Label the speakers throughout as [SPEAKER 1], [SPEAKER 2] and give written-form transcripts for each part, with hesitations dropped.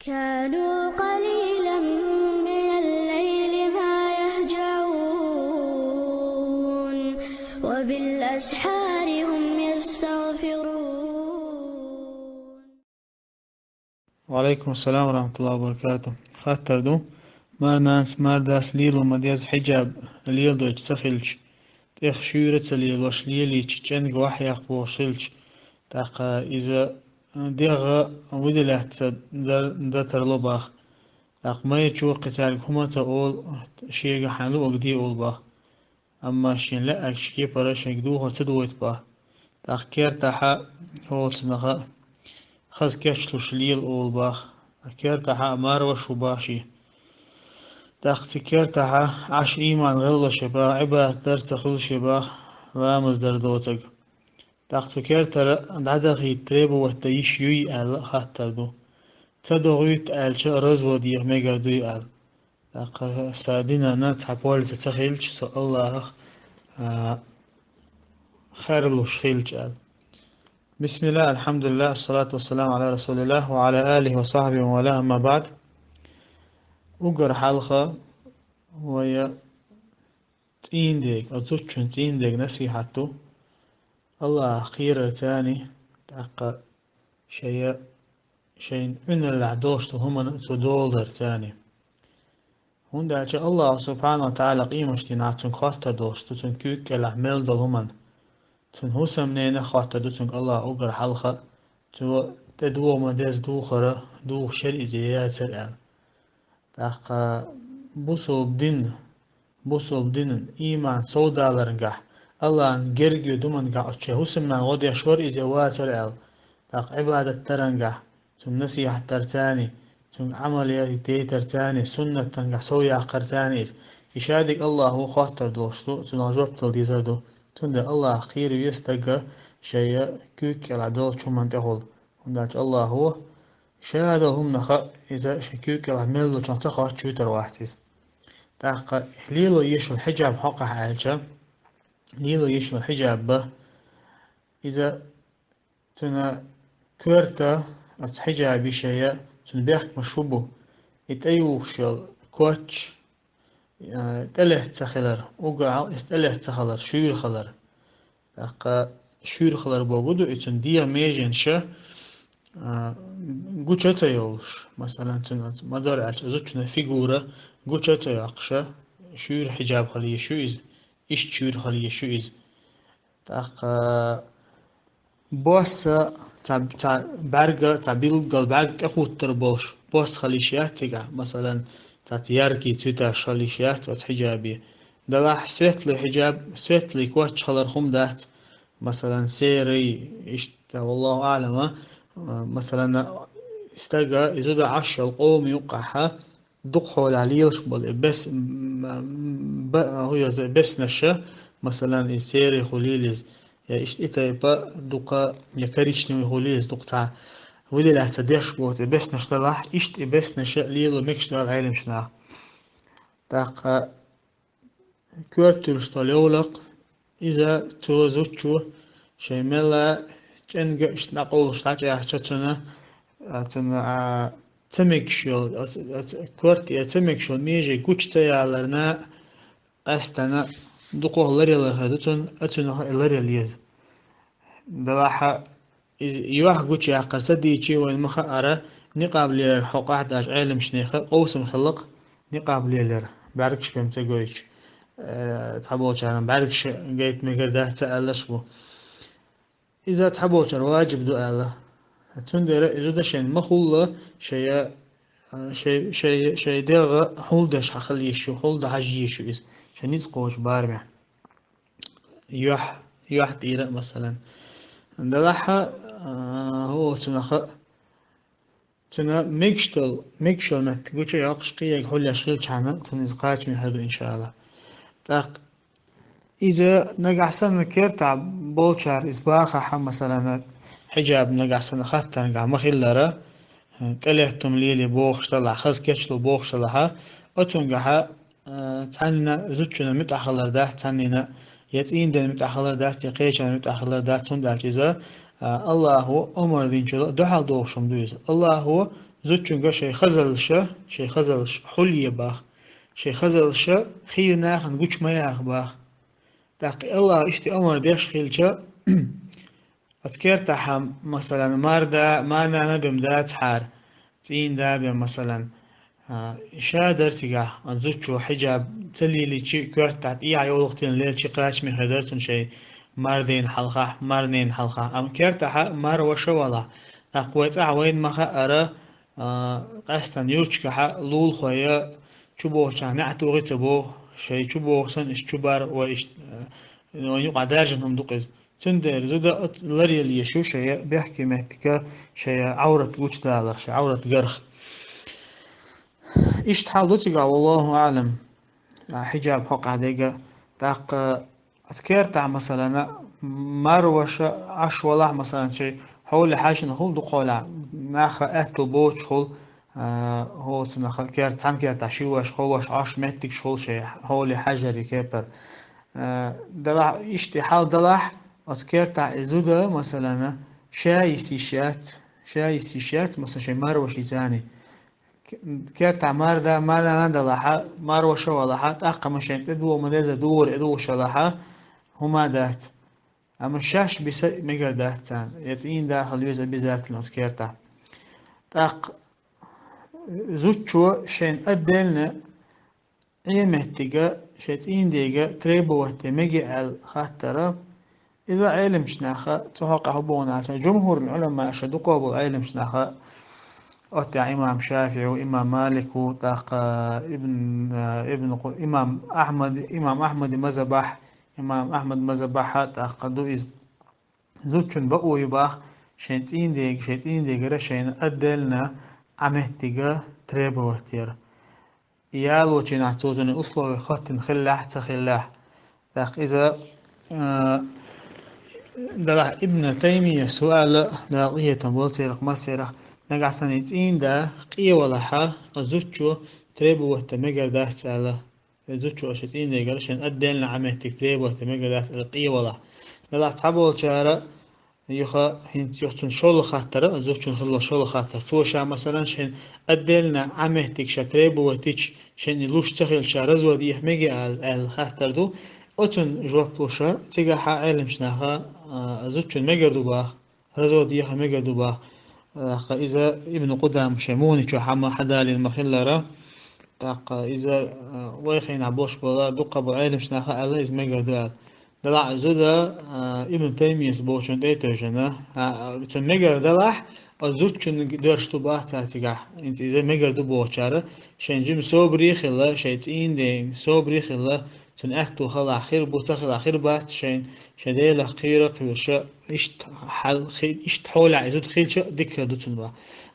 [SPEAKER 1] كانوا قليلا من الليل ما يهجعون وبالأسحار هم يستغفرون.
[SPEAKER 2] وعليكم السلام ورحمة الله وبركاته. خاطر دو مار داس ليل ومديز حجاب ليل دوش سخيلش تخ شورة ليل وش ليلي تشنج وحيق بوشلش تاقا إذا ديغا ودلت دتر لباخ تاق ما يتشو قتال هما تقول شيغا حانلو أقدي أول باخ أما شين لا أكشكي براشنك دو هرتدويت باخ تاق كير تاحا هو تنغا خز كشلوش ليل أول باخ كير تاحا مار وشو باشي تاختي كير تاحا عش إيمان غلو شبا عبا در تخل شبا رامز در دوتك تاختو كير تر دعدغي تريبو وحتيش يوي آل خاطر دو تدغويت آل شا رزو ديغ ميگر دوي آل تاق سادينا نات حبول تتخيلش سو الله خير لوش خيلش آل. بسم الله الحمد لله الصلاة والسلام على رسول الله وعلى آله وصحبه وموالاه. أما بعد وقر حلقة ويا تين ديك أزوجن تين ديك نصيحته الله خير تاني تاقا شيء من العدوش هم تدولر تاني هون دعش الله سبحانه وتعالى قيمش تنعتن خاطر دوش تن كيك الأعمال دول همان تن هو سمنينا خاطر دوتن الله أقر حلقة تو تدو مدز دو خرا دو شر إزيات سرعة تاقا بوصل دين إيمان سودالرنجح الله أن جرجو دمنجح أشياء هو سمنا غادي أشور إزيات سرعة تاق عبادة ترنجح تن نصيحة ترتاني تن عمليات تي ترتاني سنة تنجح سويا قرتاني إشادك الله هو خاطر دوشتو تن أجوب تلديزردو تند الله خير يستجا شيء كيك العدل شو من تقول هنداش الله هو شهادهم نخا إذا شكيك العمل لو تنتقى شو تروحتيز تاق ليلو يشو الحجاب حقه عالجا ليلو يشو الحجاب به إذا تنا كورتا الحجاب شيء تنبيخ مشوبه يتأيوشل كوتش تله تخلر وقع استله تخلر شير خلر تاق شير خلر بوجودو إتن ديا ميجن شا قوشتا يولش مثلا تنا مدار عش أزوجنا فيجورة قوشتا يقشا شير حجاب خليه شو إز إيش شير خليه شو إز تاق بوس تع برجا تعبيل قال برج أخوت تربوش بوس خليشيات تجا مثلا تياركي تيتا خليشيات وتحجابي دلاح سويتلي حجاب سويتلي كوتش خلر خم دات مثلا سيري إيش والله أعلم مثلا استجا إذا عش القوم يقعها دقحول عليش بل بس هو زي بس نشة مثلا سيري خليلز يا إيش إتايبا دقة يكريشني خليلز دقتها ولي لا تديش بوت بس نشتلاح إيش بس نشة ليلو مكشتو العالم شنا تاق كورتلش طليولق إذا توزوتشو شيملا جنگ نقول شتاج يحشتنا تنا تمكشل كورتي تمكشل ميجي كوتشتا يالرنا أستنا دقوه لريلا هدوتن أتنا لريليز دلاحة يوح كوتشي عقر سديتشي وين مخا أرى نقاب لي حقا داش علم شنيخة قوسم خلق نقاب لي باركش بهم تقويش تحبول شهرن باركش جيت مكر ده تألش بو إذا تحبول شهر واجب دو ألا تندر إذا دشين مخولة شيء دلغة حولدش حخل يشو حولد حاجي يشو إس شنيز قوش بارمع يوح تيرا مثلا دلحة هو تنا ميكشل ما تقولش يعقش قيا حول يشغل شحنة تنز قاش من هذا إن شاء الله تاق إذا نجح سنة كيرتع بولشار إسباخة مثلا حجاب نجح سنة خاطر نجح مخيلرة تلهتم ليلي بوخش طلع خز كشلو بوخش طلعها أتونجها تعنينا زوجنا متأخر ده تعنينا يتين ده متأخر ده تقيشنا متأخر ده تندع إذا الله هو أمر دين شلو ده حال دوخشم دويز الله هو زوجنجا شي خزلشة شي خزلش حلية باخ شي خزلشة خير ناخن قوش ما ياخ باخ تاقي الله اشتي أمر ديش خيلشة أتكير تحم مثلا ماردا مارنا نبم دات حار تين دابا مثلا شادر تيجا أنزوجو حجاب تلي لي شي كورت تحت إيه عيولقتين ليل شي قاش من خدرتون شي ماردين حلقة مارنين حلقة أم كيرتها مار وشوالا تقويت أعوين مخا أرى قاستن يرشك لول خويا شبوه كان نعتو غتبو شي شبوه سن إش شبار وإش ونيقع دارجنهم دقز تندر زودا لري اللي يشو شي بيحكي مهتكا شي عورة وش دالر شي عورة قرخ إيش تحاولتك والله أعلم حجاب حق عديقة تاق أذكر تاع مثلا مروش عش ولا مثلا شيء حول حاجة نقول دقولا ناخ أهتو بوش خل هو تناخ كير تان كير تعشيوش خوش عش متك شغل شيء حول حجري كيبر دلع إيش حال دلع أذكر تاع إزودا مثلا شاي سيشات مثلا شيء مروش ثاني كيرت عمار دا مالا ندلحا مار وشوالحا أقا مشان تدو مدازة دور إدو وشلحا هما دات أما الشاش بس مقر داتان يتين داخل يوز بذات لنس كيرتا تاق زوجو شين أدلنا إيه مهتقا شتين ديقا تريبو وهتمجي الخاترة إذا علم شناخا تحقق هبونا جمهور العلماء شدو قابل علم شناخا أتى إمام شافعي وإمام مالك وتاق إمام أحمد مذبح إمام أحمد مذبح تاق دوئز زوجن بقوا يباح شينتين ديك رشين أدلنا عمهتيجا تريبا وتير يال وجين عتوزن أصله خط خلاح تخلاح تاق إذا دلع ابن تيمية سؤال لاقية بولتيرق مسيرة نقع سنتين دا قية ولحا زوجو تريبو وتمجر ده سالة زوجو أشتين دا قالشان أدين لعمهتك تريبو وتمجر ده قية ولح دلع تحبول شارع يخا هنت يختن شول خاطر زوجن خلا شول خاطر توشا مثلا شن أدلنا عمهتك شتريبو وتيش شن لوش تخيل شارز ودي يحمي ال خاطر دو أتن جواب توشا تيجا حا علم شناها زوجن مجردو باه رزو دي مجردو باه إذا ابن قدام شموني شو حما حدا للمخلرة تاق إذا ويخين عبوش بلا دقة بعلم شناها الله إز مجردو دلع زودا ابن تيمية بوشن ديتوجنا تون مجر دلع أزوجن درشتو باه تاتيجا انت إذا مجر دو بوشارة شنجم صبري خلا شيتين دين صبري خلا تون أكتو خلا خير بوتخل آخر بات شديل خير قوشة إشت حول عزود خيل شا ذكر دوتن با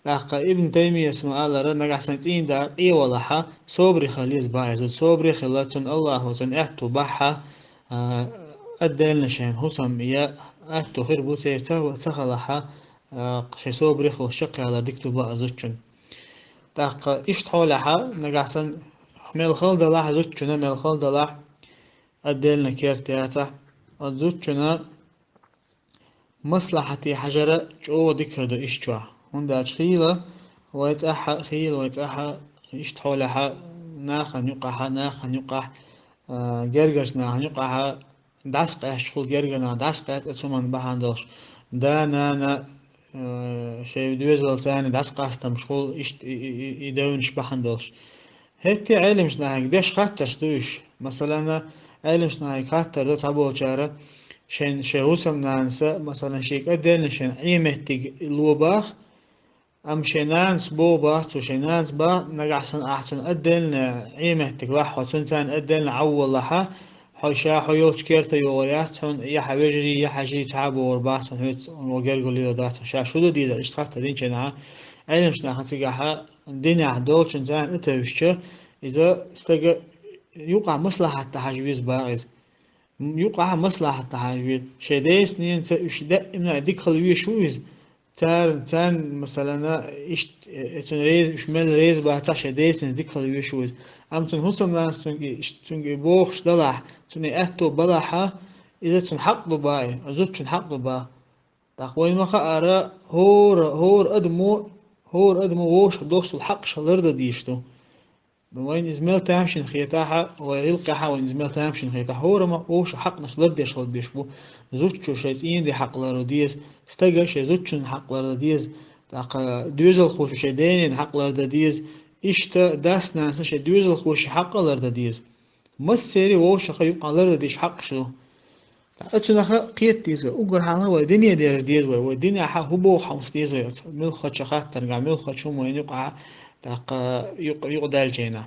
[SPEAKER 2] لقى ابن تيمية اسمه الله رنا سنتين دا إيه والله صبري خليز با عزود صبري خلا تون الله تون أكتو بحا أدلنا شين حسام يا أتو خير بوتير تخلها شي صبري خو شقي على دكتو بقى زوجن تاق إيش تحولها نقاسن ميل خلد الله زوجنا ميل خلد الله أدلنا كيرتياتا زوجنا مصلحتي حجرة جو ذكر دو إيش جوا هندا خيلة ويتأحى إيش تحولها ناخن يقح جرجش ناخن يقح داس قاش شغل جرجنا داس قاش أتومن بهاندوش دا نانا شيء دوزل ثاني داس قاش تم شغل إيش يدونش بهاندوش هتي علمش ناهيك ديش خاطرش دوش مثلا علمش ناهيك خاطر دو تابو شارة شين شهوسم نانسا مثلا شيك أدين شين عيمتك الوباخ أم شينانس بو باخ شينانس با نقعسن أحسن أدين عيمتك لاح وتنسان أدين عول لها حوشا حيوش كيرتا يورياتهم يا حبيجري يا حجي تعبوا ورباحتهم هيت وقرقوا لي وداتهم شا شو دي إذا اشتغلت دين شنها علمش ناخن تيجاها الدنيا عدول شنزان اتوشة إذا استجا يوقع مصلحة تحجبيز باعز يوقع مصلحة تحجبيز شديس نين شدا إمنا ديك خلوية شويز تان مثلا إيش تنريز إيش مال ريز بعتها شديس ديك خلوية شويز أم تنهصم ناس تنجي بوخش دلع تني أهتو بلحة إذا تنحق باي أزود تنحق با تقوين ما خأرا هور أدمو هور أدم ووش دوس الحق شلرد ديشتو وين إزميل تامشين خيتاها ويلقاها وين إزميل تامشين خيتاها هور ما ووش حق نشلرد يشلد بيشبو زوجتشو شيء دي حق لرديز استجا شيء زوجتشن حق لرديز تاق دوزل خوش شيء دين حق لرديز إشتا داس ناس شيء دوزل خوش حق لرديز مس سيري ووش خيوق لرديش حق شلو أتشنخ قيت تيزوي أقول حالا ودنيا ديرز ديزوي ودنيا حا هبو حمص ديزوي مل خد شخات ترجع مل خد شو وين يقع تاق يقدر جينا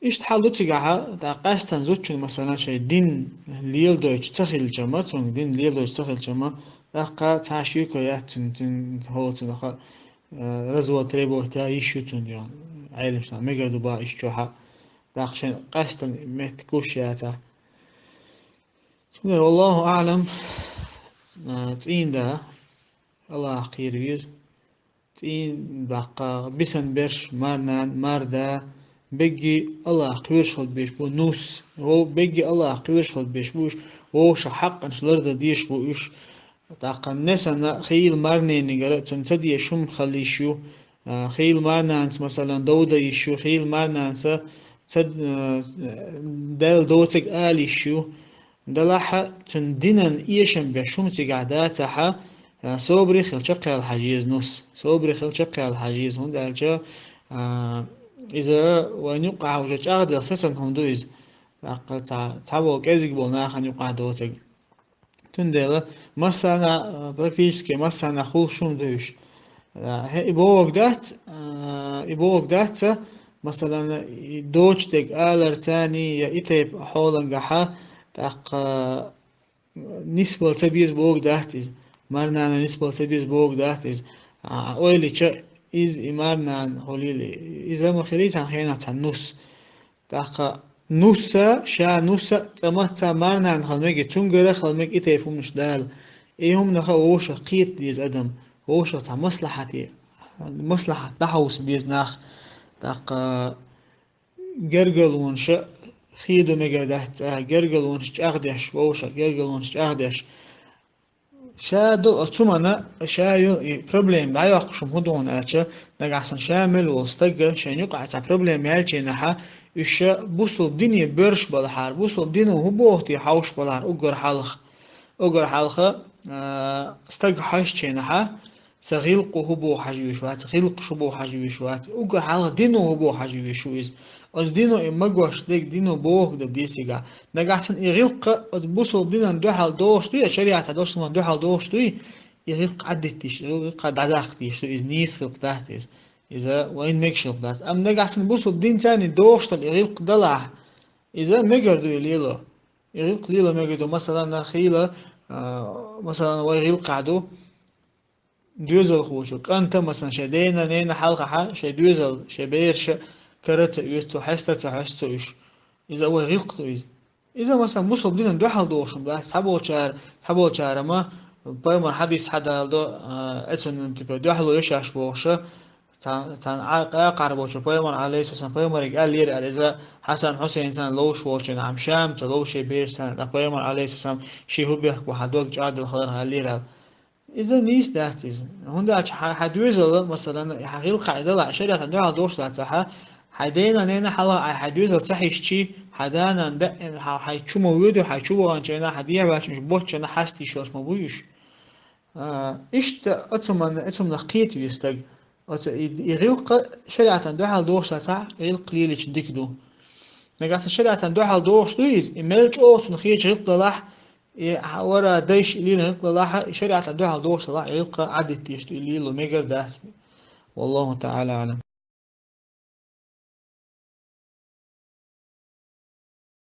[SPEAKER 2] إيش تحلو تجاها تاق أستن زوجين مثلا شيء دين ليل دويتش تخيل جماعة تون دين ليل دويتش تخيل جماعة تاق تعشيو كيات تن هو تنخ رزوة تريبو تا يشو تن يعني عالم سنا ميجر دوبا إيش جوها تاق شين أستن متكوش ياتا والله أعلم تين ده الله خير يز تين بقى بسن برش مارنان ماردا بيجي الله قويش خد بيش بو نوس هو بيجي الله قويش خد بيش بوش هو شحق انش لرد ديش بو إيش تاقا نسا خيل مارنين نقرأ تنتدي شم خليشو خيل مارنانس مثلا دودة يشو خيل مارنانس تد دال دوتك آلي شو دلاحة تندينن إيشن بشوم تقعداتها صوبري خلشقة الحجيز نص صوبري خلشقة الحجيز هون دالجا إذا ونقع وجه أغد أساسا هم دويز تعبوا كذب بولنا خن يقع دوتك تندلا مثلا بركيسكي مثلا خول شوم دويش يبوك دات مثلا دوش تك آلر تاني يا إتيب حولا قحا تاق نسبة تبيز بوق دهتيز مرنا نسبة تبيز بوق دهتيز أولي شا إز إمارنا هوليلي إذا ما خليت عن خيانة النص تاق نص شا نص تمت مرنا خلمك تنقر خلمك إتيفهم مش دال إيهم نخا ووش قيت ديز أدم ووش تاع مصلحتي مصلحة تحوس بيز ناخ تاق جرجل ونشأ خيدو ميجا دهت جرجل ونش أغدش ووشا جرجل ونش أغدش شادو أتومنا شايو بروبلم لا يقشم هدون أتشا نجحسن شامل واستجا شان يقع تاع بروبلم يالشي نحا إيش بوصل الدنيا برش بالحار بوصل الدنيا هو بوقتي حوش بالحار أجر حلخ استجا حاش شي نحا سغيلق هو بو حجويشوات غيلق شو بو حجويشوات أجر حلخ دينو هو بو حجويشويز الدينو إمجوش ديك دينو بوه ده ديسيجا نجحسن يغلق بوصل دينا ندوحل دوش دوي الشريعة دوش من ندوحل دوش دوي يغلق عدتيش يغلق عدختيش إذ نيس خلق تحتيز إذا وين مكشل ده أم نجحسن بوصل دين تاني دوش تل يغلق دلع إذا مجر دوي ليلو يغلق ليلو مجر دو مثلا خيلة مثلا ويغلق عدو دوزل خوشك أنت مثلا شدينا نينا حلقة ح شدوزل شبيرش كرت يستو حستا تحستو إيش إذا هو غلق إذا مثلا مصب دينا دوحل دوشم ده حبول شار ما بايمر حديث حدا دو أتون تبي دوحلو يشاش بوشة تان عقار بوشة بايمر عليه أساسا بايمر قال لير إذا حسن حسين إنسان لوش وشين عم شام تلوش بيرسان بايمر عليه أساسا شيء هو بيحكي وحدوق جاد الخير هاللير إذا نيس دهتيز هون حدوزل مثلا حقيل قاعدة لا شريعة دوحل دوش ده حدينا نينا حلا حدوزل صحيح حدانا ندق حيشو موجود حيشو وانشينا حديا باش مش بوتشنا حستي شوش مبويش إيش أتمنى لقيت يستج يغلق شريعة دوحل دوش تاع يغلق ليلش ديكدو نقاس شريعة دوحل دوش دويز إملج أوس نخيج يغلق لح ورا ديش لينا يغلق لح شريعة دوحل دوش تاع يغلق عدد تيشتو ليلو ميجر داس والله تعالى أعلم.